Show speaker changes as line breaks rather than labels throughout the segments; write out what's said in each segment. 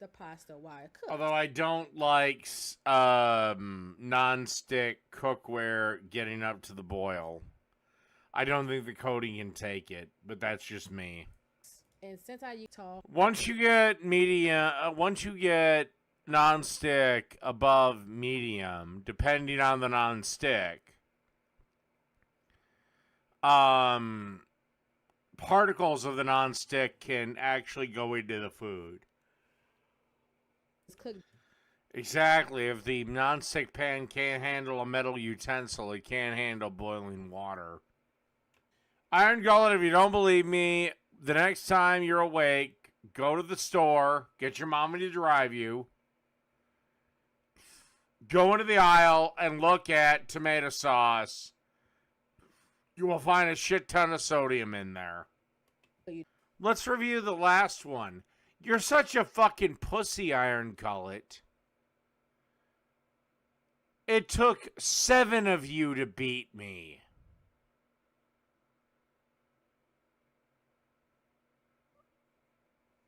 the pasta while it cooks.
Although I don't like non-stick cookware getting up to the boil. I don't think the coating can take it, but that's just me.
And since I use tall,
Once you get non-stick above medium, depending on the non-stick, particles of the non-stick can actually go into the food.
it's cooked.
Exactly. If the non-stick pan can't handle a metal utensil, it can't handle boiling water. Iron Gullet, if you don't believe me, the next time you're awake, go to the store, get your mommy to drive you, go into the aisle and look at tomato sauce. You will find a shit ton of sodium in there. Let's review the last one. You're such a fucking pussy, Iron Gullet. It took 7 of you to beat me.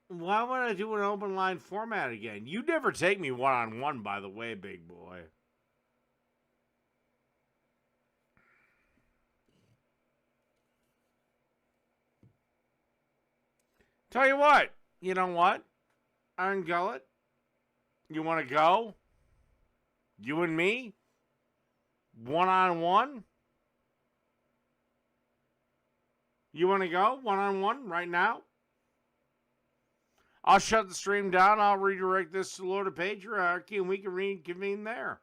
Why would I do an open line format again? You never take me one-on-one, by the way, big boy. Tell you what. You know what? Iron Gullet? You want to go? You and me? One-on-one? You want to go one-on-one right now? I'll shut the stream down. I'll redirect this to Lord of Patriarchy, and we can reconvene there.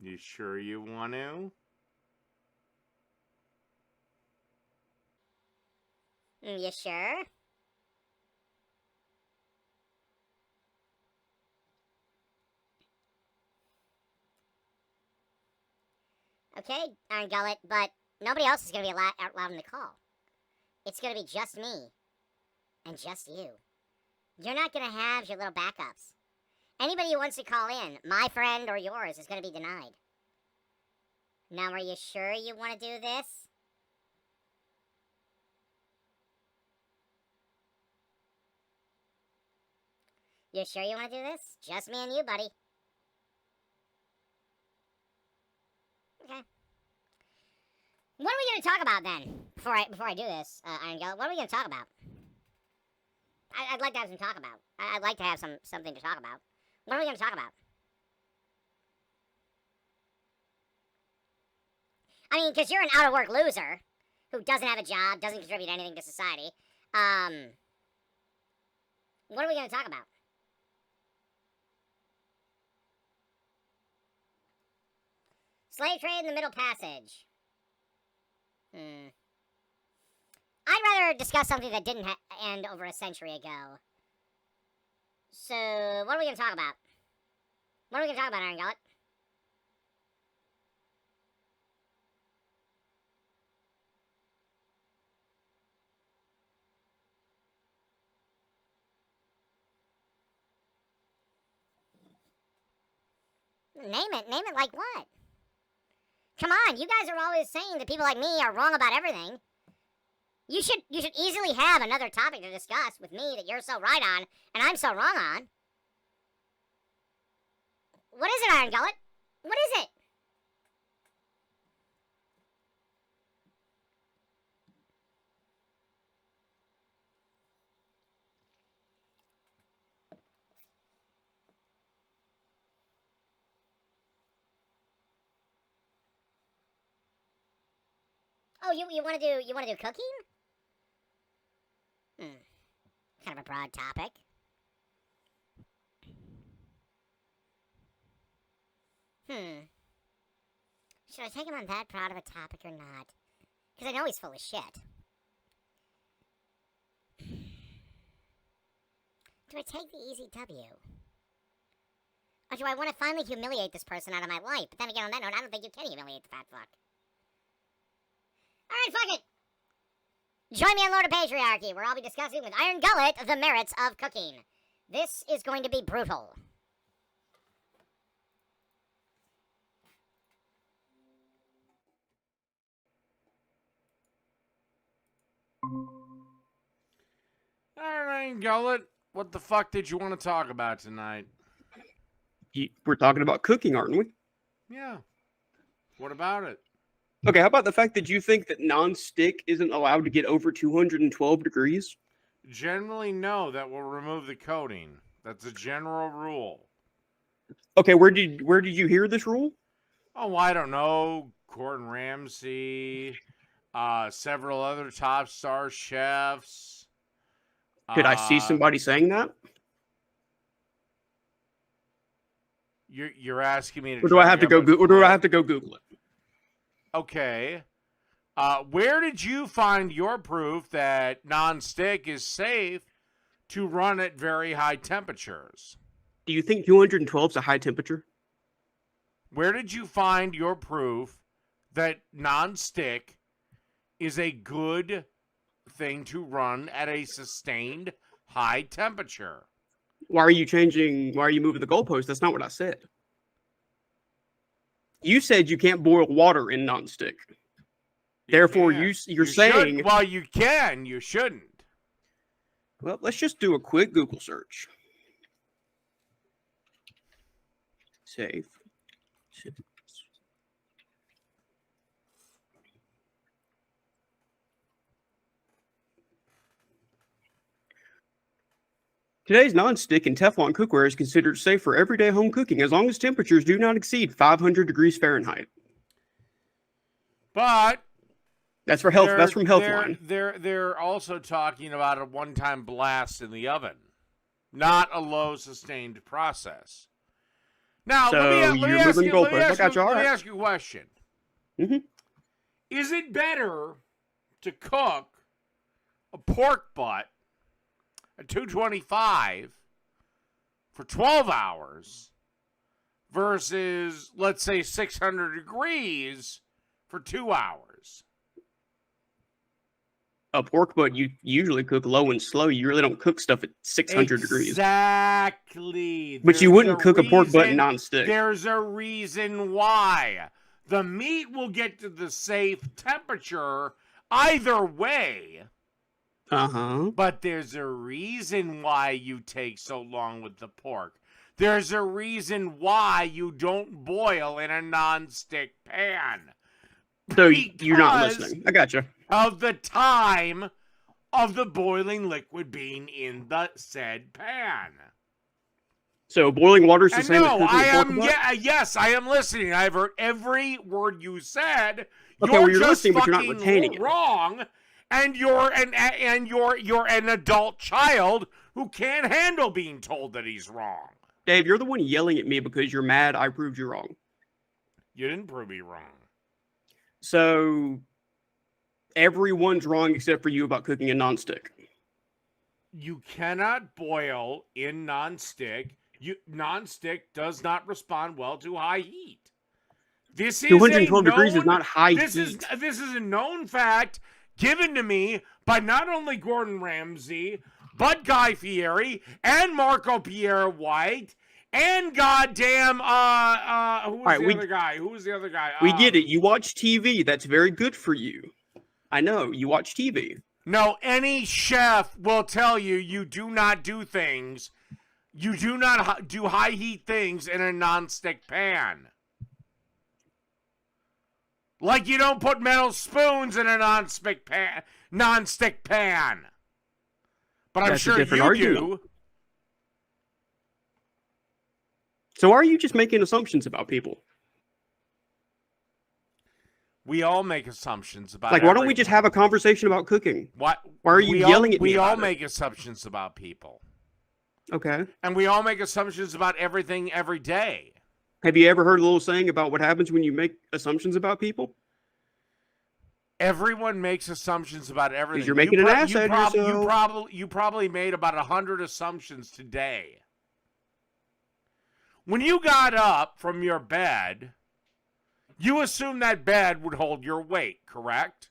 You sure you want to?
You sure? Okay, Iron Gullet, but nobody else is going to be out loud in the call. It's going to be just me. And just you. You're not going to have your little backups. Anybody who wants to call in, my friend or yours, is going to be denied. Now, are you sure you want to do this? You sure you want to do this? Just me and you, buddy. Okay. What are we going to talk about then? Before I do this, Iron Gullet, what are we going to talk about? I'd like to have some talk about. I'd like to have something to talk about. What are we going to talk about? I mean, because you're an out-of-work loser who doesn't have a job, doesn't contribute anything to society. What are we going to talk about? Slave trade in the Middle Passage. I'd rather discuss something that didn't end over a century ago. So, what are we going to talk about? What are we going to talk about, Iron Gullet? Name it. Name it like what? Come on, you guys are always saying that people like me are wrong about everything. You should easily have another topic to discuss with me that you're so right on and I'm so wrong on. What is it, Iron Gullet? What is it? Oh, you want to do cooking? Kind of a broad topic. Should I take him on that broad of a topic or not? Because I know he's full of shit. Do I take the easy W? Or do I want to finally humiliate this person out of my life? But then again, on that note, I don't think you can humiliate the fat fuck. Alright, fuck it! Join me on Lord of Patriarchy, where I'll be discussing with Iron Gullet the merits of cooking. This is going to be brutal.
Iron Gullet, what the fuck did you want to talk about tonight?
We're talking about cooking, aren't we?
Yeah. What about it?
Okay, how about the fact that you think that non-stick isn't allowed to get over 212 degrees?
Generally, no. That will remove the coating. That's a general rule.
Okay, where did you hear this rule?
Oh, I don't know. Gordon Ramsay, several other top star chefs.
Did I see somebody saying that?
You're asking me to.
Or do I have to go? Or do I have to go Google it?
Okay. Where did you find your proof that non-stick is safe to run at very high temperatures?
Do you think 212 is a high temperature?
Where did you find your proof that non-stick is a good thing to run at a sustained high temperature?
Why are you moving the goalpost? That's not what I said. You said you can't boil water in non-stick. Therefore, you're saying...
Well, you can. You shouldn't.
Well, let's just do a quick Google search. Safe. Today's non-stick and Teflon cookware is considered safe for everyday home cooking as long as temperatures do not exceed 500 degrees Fahrenheit.
But
that's for health. That's from Healthline.
They're also talking about a one-time blast in the oven, not a low sustained process. Now,
so
let me ask you a question.
Mm-hmm.
Is it better to cook a pork butt at 225 for 12 hours versus, let's say, 600 degrees for 2 hours?
A pork butt, you usually cook low and slow. You really don't cook stuff at 600 degrees.
Exactly.
But you wouldn't cook a pork butt non-stick.
There's a reason why. The meat will get to the safe temperature either way.
Uh-huh.
But there's a reason why you take so long with the pork. There's a reason why you don't boil in a non-stick pan.
So you're not listening. I gotcha.
Of the time of the boiling liquid being in the said pan.
So boiling water is the same as cooking a pork butt?
Yes, I am listening. I've heard every word you said.
Okay,
you're
just
listening,
but you're not retaining
wrong. And you're an adult child who can't handle being told that he's wrong.
Dave, you're the one yelling at me because you're mad I proved you wrong.
You didn't prove me wrong.
So everyone's wrong except for you about cooking a non-stick.
You cannot boil in non-stick. Non-stick does not respond well to high heat. This is
212 degrees is not high heat.
This is a known fact given to me by not only Gordon Ramsay, but Guy Fieri and Marco Pierre White and goddamn who was the other guy?
We get it. You watch TV. That's very good for you. I know. You watch TV.
No, any chef will tell you you do not do things. You do not do high heat things in a non-stick pan. Like you don't put metal spoons in a non-stick pan. But I'm sure you do.
So are you just making assumptions about people?
We all make assumptions about
why don't we just have a conversation about cooking?
Why
are you yelling at me?
We all make assumptions about people.
Okay.
And we all make assumptions about everything every day.
Have you ever heard a little saying about what happens when you make assumptions about
Everyone makes assumptions about everything.
You're making an ass out of yourself.
You probably made about 100 assumptions today. When you got up from your bed, you assumed that bed would hold your weight, correct?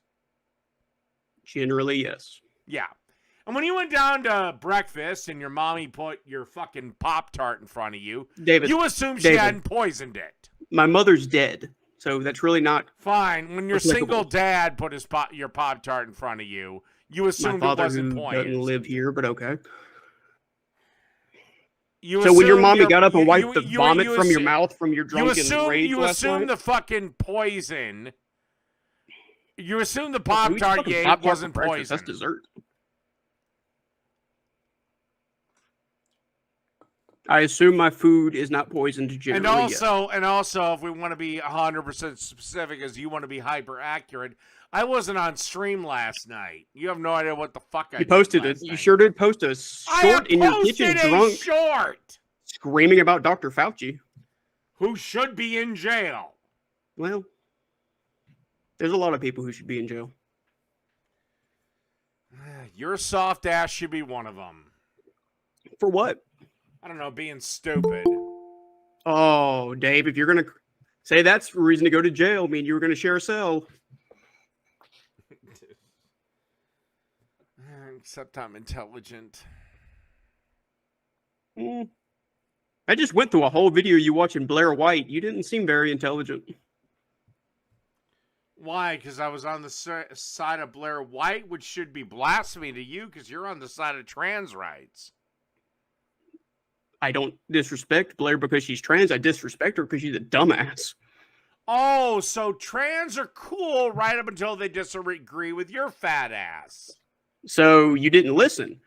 Generally, yes.
Yeah. And when you went down to breakfast and your mommy put your fucking Pop-Tart in front of you,
David,
you assumed she hadn't poisoned it.
My mother's dead, so that's really not
fine. When your single dad put your Pop-Tart in front of you, you assumed it wasn't poisoned.
My father doesn't live here, but okay. So when your
assume
mommy
you're-
got up and
you-
wiped
you-
the
you-
vomit
you
from your
assume-
mouth from your drunken rage
you
last
assume
night?
the fucking poison. You assume the
Who
Pop
eats
Tart
fucking
you ate
Pop-Tart for
wasn't
breakfast?
poison.
That's dessert. I assume my food is not poisoned
And
generally. Yes.
also, if we want to be 100% specific, as you want to be hyper accurate, I wasn't on stream last night. You have no idea what the fuck I
You
did
posted it.
last
You
night.
sure did post a
I
short in your kitchen,
posted a
drunk,
short.
screaming about Dr. Fauci.
Who should be in jail?
Well, there's a lot of people who should be in jail.
Your soft ass should be one of them.
For what?
I don't know, being stupid.
Oh, Dave, if you're going to say that's a reason to go to jail, I mean, you were going to share a cell.
Except I'm intelligent.
I just went through a whole video you watching Blair White. You didn't seem very intelligent.
Why? Because I was on the side of Blair White, which should be blasphemy to you because you're on the side of trans rights.
I don't disrespect Blair because she's trans. I disrespect her because she's a dumbass.
Oh, so trans are cool right up until they disagree with your fat ass.
So you didn't listen.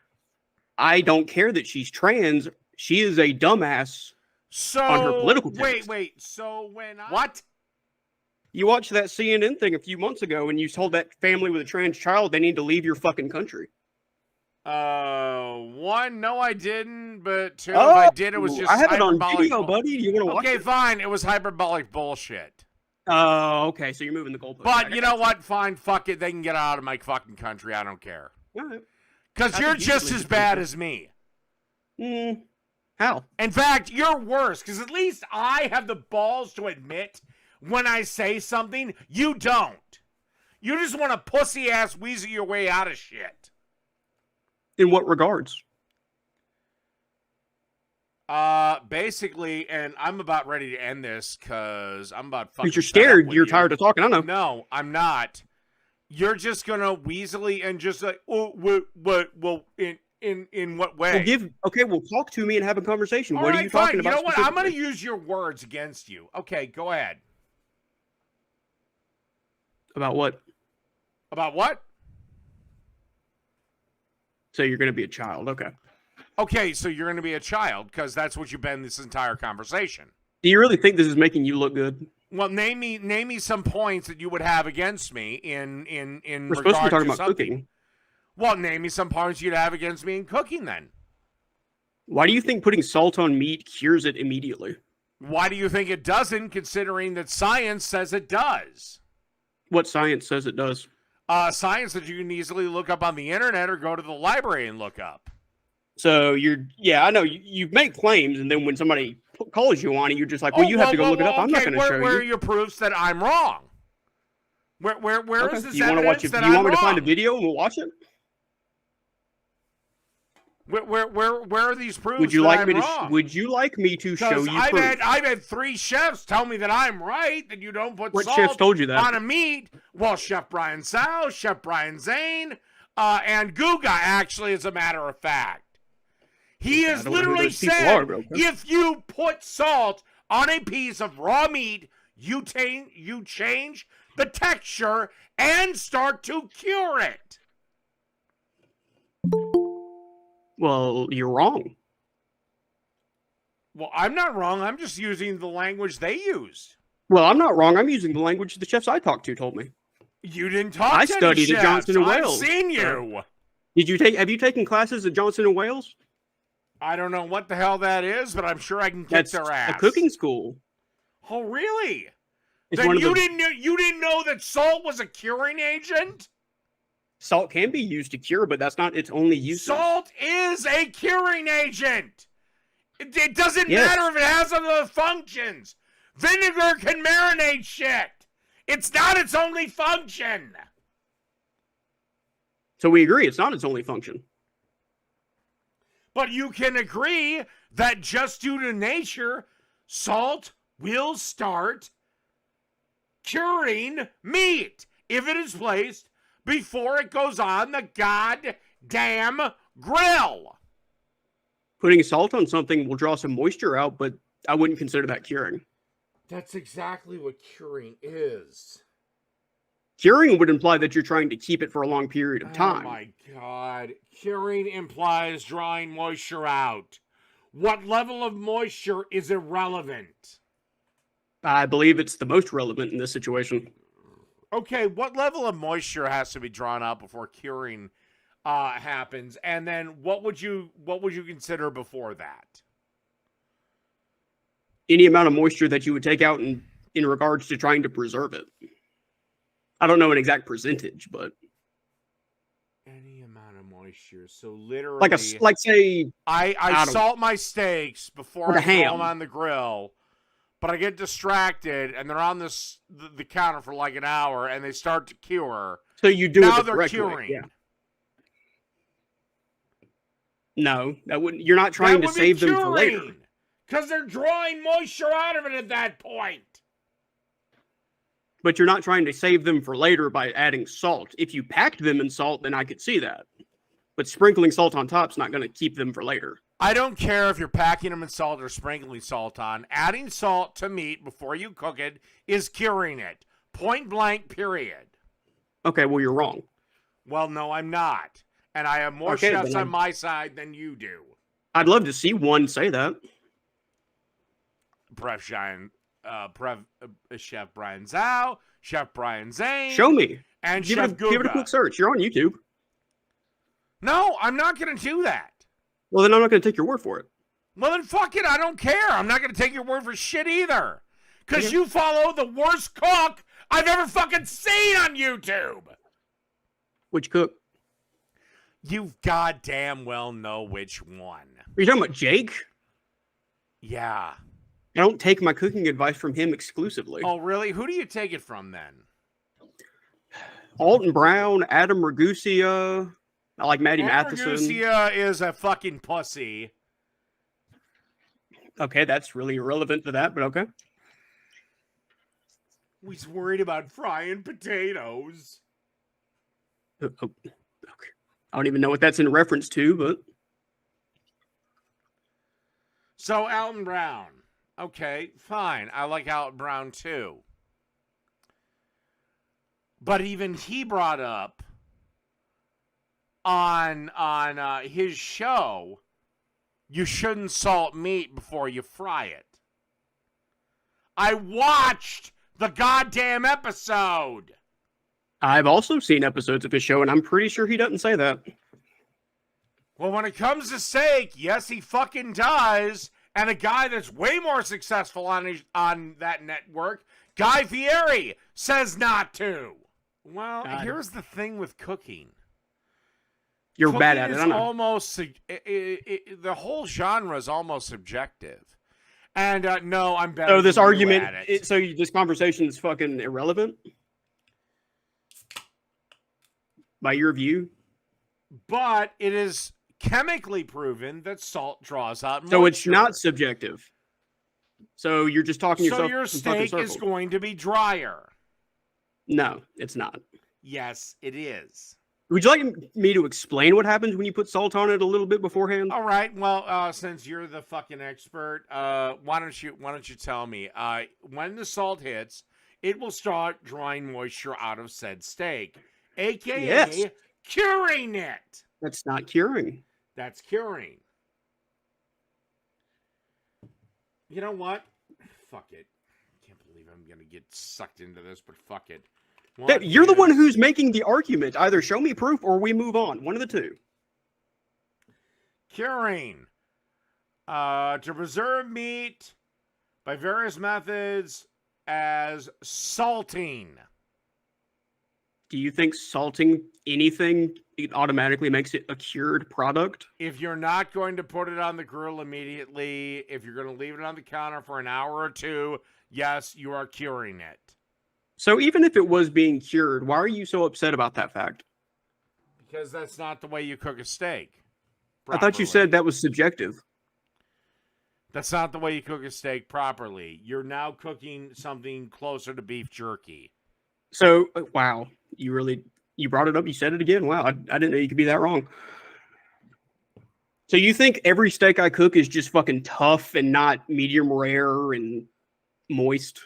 I don't care that she's trans. She is a dumbass
So
on her political takes.
wait. So when what?
You watched that CNN thing a few months ago and you told that family with a trans child they need to leave your fucking country.
One, no, I didn't. But two, if I did, it was just
I have it on
hyperbolic
video, buddy. Do you want to watch
Okay,
it?
fine. It was hyperbolic bullshit.
Oh, okay. So you're moving the goalpost.
But you know what? Fine, fuck it. They can get out of my fucking country. I don't care.
All right.
Because
I
you're
think you should
just
leave
as
the
bad
country.
as me.
How?
In fact, you're worse. Because at least I have the balls to admit when I say something. You don't. You just want to pussy ass weasel your way out of shit.
In what regards?
Basically, and I'm about ready to end this because I'm about fucking.
Because you're
fed up
scared.
with
You're
you.
tired of talking. I know.
No, I'm not. You're just gonna weaselly and just like, oh, what? Well, in what way?
Well, talk to me and have a conversation.
All
What are
right,
you talking
fine.
about?
You know what? I'm gonna
specifically?
use your words against you. Okay, go ahead.
About what?
About what?
So you're going to be a child. Okay.
Okay, so you're gonna be a child because that's what you've been this entire conversation.
Do you really think this is making you look good?
Well, name me some points that you would have against me in
We're supposed to be
regard
talking about
something.
cooking.
Well, name me some points you'd have against me in cooking then.
Why do you think putting salt on meat cures it immediately?
Why do you think it doesn't, considering that science says it does?
What science says it does?
Science that you can easily look up on the internet or go to the library and look up.
So I know you make claims, and then when somebody calls you on it, you're just like, well, you have to go look it up. I'm not going to show
Where are
you.
your proofs that I'm wrong? Where
Okay.
is this
Do you want to watch
evidence
it?
that
Do you
I'm
want me to find a
wrong?
video and we'll watch it?
Where are these proofs?
Would you
that
like
I'm
me to?
wrong?
Would you like me to show
Because
you
I've
proof?
had 3 chefs tell me that I'm right, that you don't put
What
salt
chefs told you that?
on a meat. Well, Chef Brian Sao, Chef Brian Zane, and Guga, actually, as a matter of fact. He
I
has
don't know who
literally
those people
said,
are, but okay.
if you put salt on a piece of raw meat, you change the texture and start to cure it.
Well, you're wrong.
Well, I'm not wrong. I'm just using the language they used.
Well, I'm not wrong. I'm using the language the chefs I talked to told me.
You didn't talk
I
to any
studied at
chefs.
Johnson and Wales.
I've seen you.
Have you taken classes at Johnson and Wales?
I don't know what the hell that is, but I'm sure I can kick
That's
their ass.
a cooking school.
Oh, really?
It's
Then
one of
you
the
didn't know that salt was a curing agent?
salt can be used to cure, but that's not its only use.
Salt is a curing agent. It doesn't
Yes.
matter if it has other functions. Vinegar can marinate shit. It's not its only function.
So we agree it's not its only function.
But you can agree that just due to nature, salt will start curing meat if it is placed before it goes on the goddamn grill.
Putting salt on something will draw some moisture out, but I wouldn't consider that curing.
That's exactly what curing is.
Curing would imply that you're trying to keep it for a long period of time.
Oh my god. Curing implies drawing moisture out. What level of moisture is irrelevant?
I believe it's the most relevant in this situation.
Okay, what level of moisture has to be drawn out before curing happens? And then what would you consider before that?
Any amount of moisture that you would take out in regards to trying to preserve it. I don't know an exact percentage, but
any amount of moisture. So literally,
like say
I salt my steaks before
like
I
a
throw them
ham.
on the grill, but I get distracted and they're on the counter for like an hour and they start to cure.
So you do
now
it the
they're
correct
curing.
way. Yeah. No, that wouldn't. You're not trying to save them for later.
Because they're drawing moisture out of it at that point.
But you're not trying to save them for later by adding salt. If you packed them in salt, then I could see that. But sprinkling salt on top is not going to keep them for later.
I don't care if you're packing them in salt or sprinkling salt on. Adding salt to meat before you cook it is curing it. Point blank, period.
Okay, well, you're wrong.
Well, no, I'm not. And I have more chefs on my side than you do.
I'd love to see one say that.
Chef Brian Zhao, Chef Brian Zane.
Show me.
And
give
Chef
give it a quick search. You're on YouTube.
No, I'm not going to do that.
Well, then I'm not going to take your word for it.
Well, then fuck it. I don't care. I'm not going to take your word for shit either. Because you follow the worst cook I've ever fucking seen on YouTube.
Which cook?
You goddamn well know which one.
Are you talking about Jake?
Yeah.
I don't take my cooking advice from him exclusively.
Oh, really? Who do you take it from then?
Alton Brown, Adam Ragusa. I like Maddie Matheson.
Ragusa is a fucking pussy.
Okay, that's really irrelevant to that, but okay.
He's worried about frying potatoes.
Okay. I don't even know what that's in reference to, but...
So, Alton Brown. Okay, fine. I like Alton Brown, too. But even he brought up on his show, you shouldn't salt meat before you fry it. I watched the goddamn episode.
I've also seen episodes of his show, and I'm pretty sure he doesn't say that.
Well, when it comes to steak, yes, he fucking does. And a guy that's way more successful on that network, Guy Fieri, says not to. Well, here's the thing with cooking.
You're
cooking
bad at it, I know.
Almost the whole genre is almost subjective. And no, I'm better.
So this
than you
argument,
at it.
this conversation is fucking irrelevant? By your view?
But it is chemically proven that salt draws out moisture.
So it's not subjective. So you're just talking yourself.
So your steak is going to be drier.
No, it's not.
Yes, it is.
Would you like me to explain what happens when you put salt on it a little bit beforehand?
All right. Well, since you're the fucking expert, why don't you tell me? When the salt hits, it will start drawing moisture out of said steak, aka curing it.
That's not curing.
That's curing. You know what? Fuck it. I can't believe I'm gonna get sucked into this, but fuck it.
You're the one who's making the argument. Either show me proof or we move on. One of the two.
Curing. To preserve meat by various methods as salting.
Do you think salting anything it automatically makes it a cured product?
If you're not going to put it on the grill immediately, if you're going to leave it on the counter for an hour or two, yes, you are curing it.
So even if it was being cured, why are you so upset about that fact?
Because that's not the way you cook a steak.
I thought you said that was subjective.
That's not the way you cook a steak properly. You're now cooking something closer to beef jerky.
So, wow, you brought it up. You said it again. Wow, I didn't know you could be that wrong. So you think every steak I cook is just fucking tough and not medium rare and moist?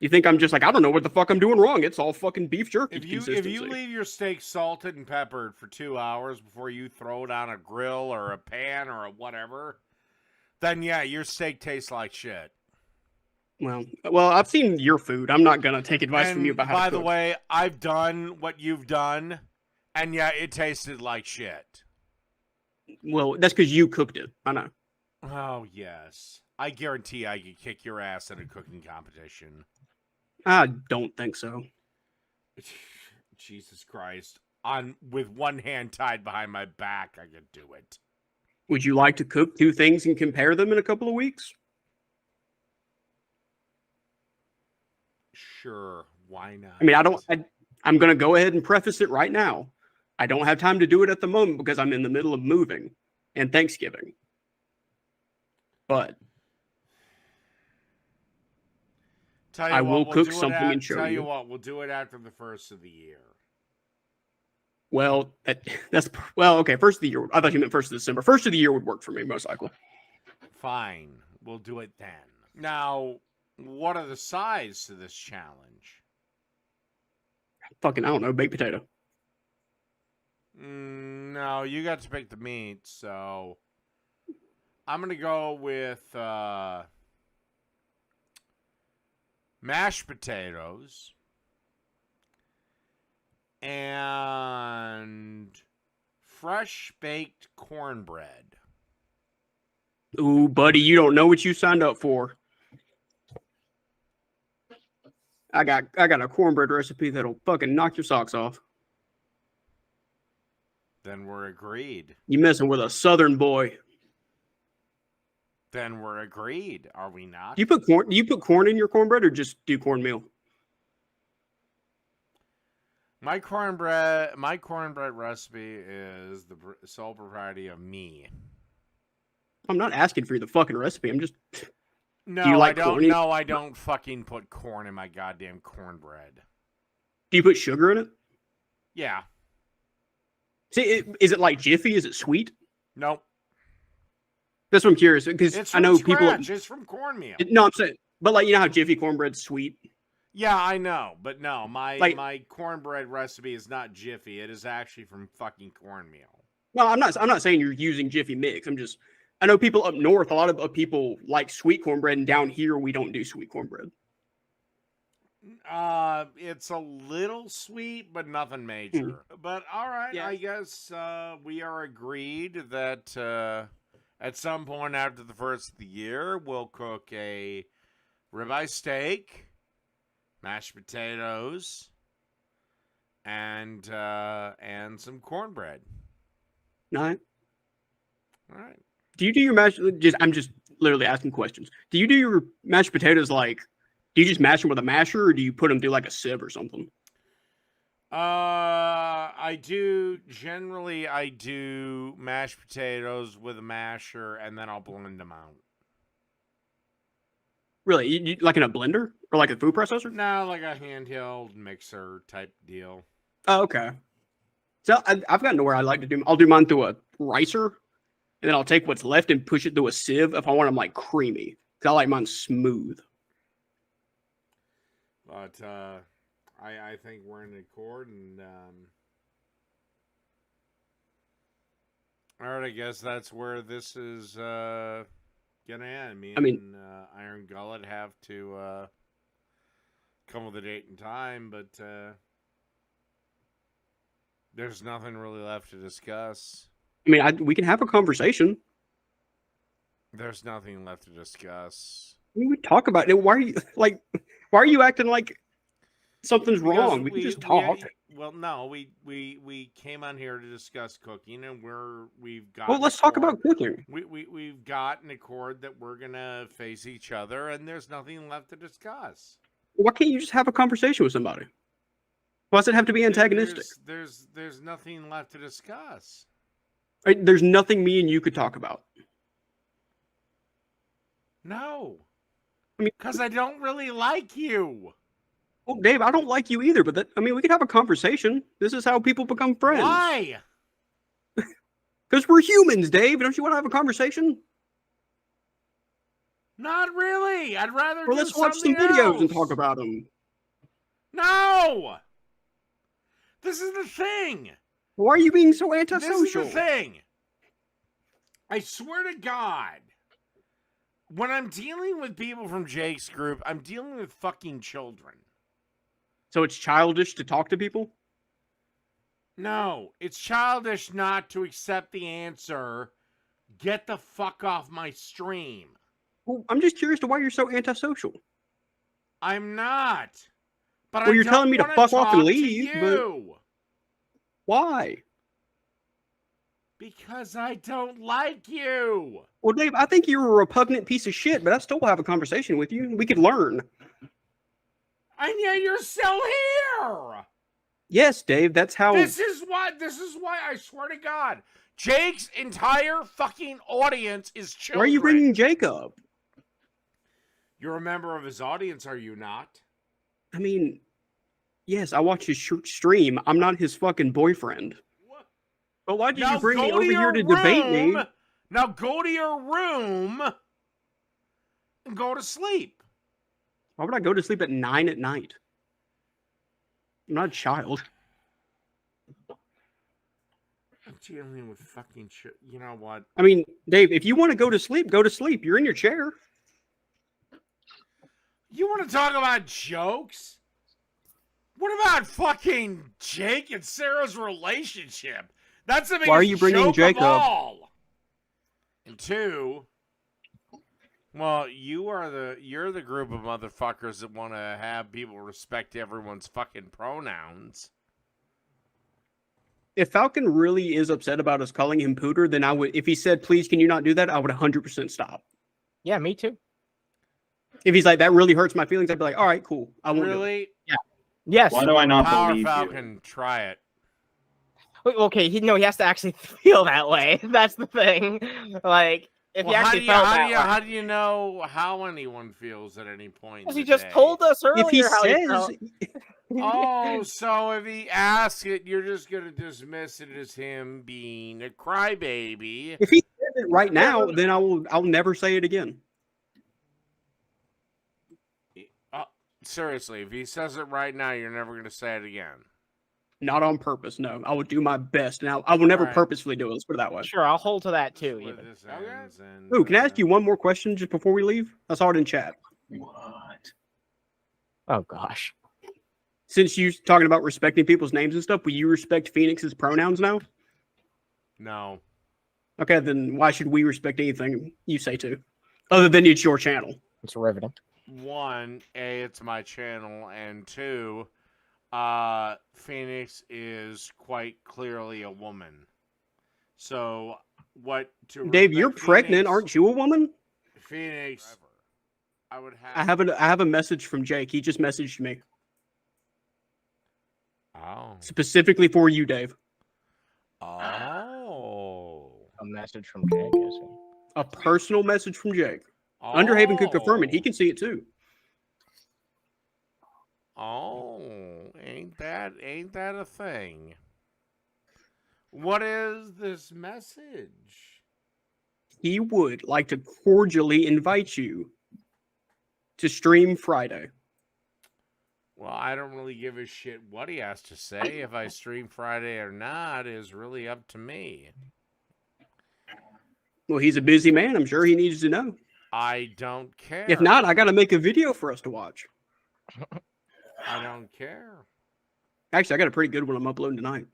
You think I'm just like, I don't know what the fuck I'm doing wrong. It's all fucking beef jerky
If
consistency.
you leave your steak salted and peppered for 2 hours before you throw it on a grill or a pan or a whatever, then yeah, your steak tastes like shit.
Well, I've seen your food. I'm not gonna take advice from you about how
by
to
the
cook.
way, I've done what you've done, and yeah, it tasted like shit.
Well, that's because you cooked it. I know.
Oh yes, I guarantee I could kick your ass at a cooking competition.
I don't think so.
Jesus Christ! With one hand tied behind my back, I could do it.
Would you like to cook 2 things and compare them in a couple of weeks?
Sure, why not?
I mean, I'm going to go ahead and preface it right now. I don't have time to do it at the moment because I'm in the middle of moving and Thanksgiving. But I will cook something and show you.
Tell you what, we'll do it after the first of the year.
Well, okay. First of the year. I thought you meant first of December. First of the year would work for me, most likely.
Fine, we'll do it then. Now, what are the sides to this challenge?
Fucking, I don't know, baked potato.
No, you got to pick the meat, so I'm gonna go with mashed potatoes and fresh baked cornbread.
Ooh, buddy, you don't know what you signed up for. I got a cornbread recipe that'll fucking knock your socks off.
Then we're agreed.
You messing with a Southern boy.
Then we're agreed, are we not?
Do you put corn in your cornbread or just do cornmeal?
My cornbread recipe is the sole propriety of me.
I'm not asking for the fucking recipe. I'm just.
No,
do you like
I don't.
corny?
No, I don't fucking put corn in my goddamn cornbread.
Do you put sugar in it?
Yeah.
See, is it like Jiffy? Is it sweet?
Nope.
That's what I'm curious because I know people.
It's from cornmeal.
No, I'm saying, but like you know how Jiffy cornbread's sweet.
Yeah, I know, but no, my cornbread recipe is not Jiffy. It is actually from fucking cornmeal.
No, I'm not saying you're using Jiffy mix. I know people up north. A lot of people like sweet cornbread, and down here we don't do sweet cornbread.
It's a little sweet, but nothing major. But all right,
Yeah.
I guess we are agreed that at some point after the first of the year, we'll cook a ribeye steak, mashed potatoes, and some cornbread.
All right.
All right.
Do you do your mashed? I'm just literally asking questions. Do you do your mashed potatoes like? Do you just mash them with a masher, or do you put them through like a sieve or something?
I do mashed potatoes with a masher, and then I'll blend them out.
Really, you like in a blender or like a food processor?
No, like a handheld mixer type deal.
Oh, okay. So I've gotten to where I like to do. I'll do mine through a ricer, and then I'll take what's left and push it through a sieve if I want them like creamy. Cause I like mine smooth.
But I think we're in accord, and all right, I guess that's where this is gonna end. Me and Iron Gullet have to come with a date and time, but there's nothing really left to discuss.
I mean, we can have a conversation.
There's nothing left to discuss.
We talk about it. Why are you acting like something's wrong? We can just talk.
No, we came on here to discuss cooking, and we've got.
Well, let's talk about cooking.
We've got an accord that we're gonna face each other, and there's nothing left to discuss.
Why can't you just have a conversation with somebody? Why does it have to be antagonistic?
There's nothing left to discuss.
Right, there's nothing me and you could talk about.
No.
I mean,
because I don't really like you.
Well, Dave, I don't like you either, but we could have a conversation. This is how people become friends.
Why?
Because we're humans, Dave. Don't you want to have a conversation?
Not really. I'd rather
Well,
do
let's watch some
something
videos and
else.
talk about them.
No! This is the thing.
Why are you being so
This
antisocial?
is the thing. I swear to God, when I'm dealing with people from Jake's group, I'm dealing with fucking children.
So it's childish to talk to people?
No, it's childish not to accept the answer. Get the fuck off my stream.
Well, I'm just curious to why you're so antisocial.
I'm not. But
Well,
I
you're
don't
telling me to
wanna
fuck off and
talk to
leave, but-
you.
Why?
Because I don't like you.
Well, Dave, I think you're a repugnant piece of shit, but I still will have a conversation with you. We could learn.
And yet you're still here.
Yes, Dave, that's how...
This is why I swear to God, Jake's entire fucking audience is children.
Why are you bringing Jake up?
You're a member of his audience, are you not?
I mean, yes, I watch his stream. I'm not his fucking boyfriend.
What?
But why did
Now
you bring
go
me over
your
here to debate me?
room. Now go to your room and go to sleep.
Why would I go to sleep at 9 at night? I'm not a child.
I'm dealing with fucking shit. You know what?
I mean, Dave, if you want to go to sleep, go to sleep. You're in your chair.
You want to talk about jokes? What about fucking Jake and Sarah's relationship? That's the biggest
Why are you bringing
joke
Jake
of
up?
all. And two, well, you're the group of motherfuckers that want to have people respect everyone's fucking pronouns.
If Falcon really is upset about us calling him Pooter, then I would. If he said, "Please, can you not do that?" I would 100% stop.
Yeah, me too.
If he's like, "That really hurts my feelings," I'd be like, "All right, cool. I won't do it."
Really?
Yes.
Why do I not
Power
believe
Falcon, try it.
Wait, okay, he has to actually feel that way. That's the thing. Like, if he actually felt that way.
How do you know how anyone feels at any point?
Because
in
he
the
just
day?
told us earlier
If he
how he
says,
felt.
Oh, so if he asks it, you're just gonna dismiss it as him being a crybaby.
if he says it right now, then I'll never say it again.
Seriously, if he says it right now, you're never gonna say it again.
Not on purpose. No, I will do my best. Now I will never
Alright.
purposefully do it. Let's put it that way.
Sure, I'll hold to that too.
Where
Even.
this ends and,
Ooh, can I ask you one more question just before we leave? I saw it in chat.
What?
Oh gosh.
Since you're talking about respecting people's names and stuff, will you respect Phoenix's pronouns now?
No.
Okay, then why should we respect anything you say to? Other than it's your channel.
It's riveting.
One, it's my channel, and two, Phoenix is quite clearly a woman. So what to
Dave, you're
respect
pregnant,
Phoenix-
aren't you a woman?
Phoenix, I would have.
I have a message from Jake. He just messaged me
Oh.
specifically for you, Dave.
Oh.
A message from Jake, is it?
A personal message from Jake. Underhaven could confirm it. He can see it too.
Oh, ain't that a thing? What is this message?
He would like to cordially invite you to stream Friday.
Well, I don't really give a shit what he has to say. If I stream Friday or not is really up to me.
Well, he's a busy man. I'm sure he needs to know.
I don't care.
If not, I got to make a video for us to watch.
I don't care.
Actually, I got a pretty good one I'm uploading tonight.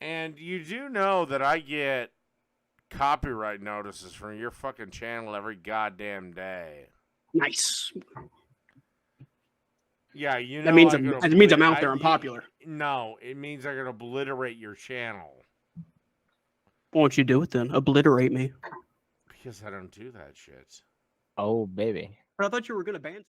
And you do know that I get copyright notices from your fucking channel every goddamn day.
Nice.
Yeah, you know.
That means
I'm
I'm,
gonna
it means I'm
oblit-
out there. I'm
I-
popular.
No, it means I'm gonna obliterate your channel
Why don't you do it then? Obliterate me.
because I don't do that shit.
Oh baby.
But I thought you were gonna ban.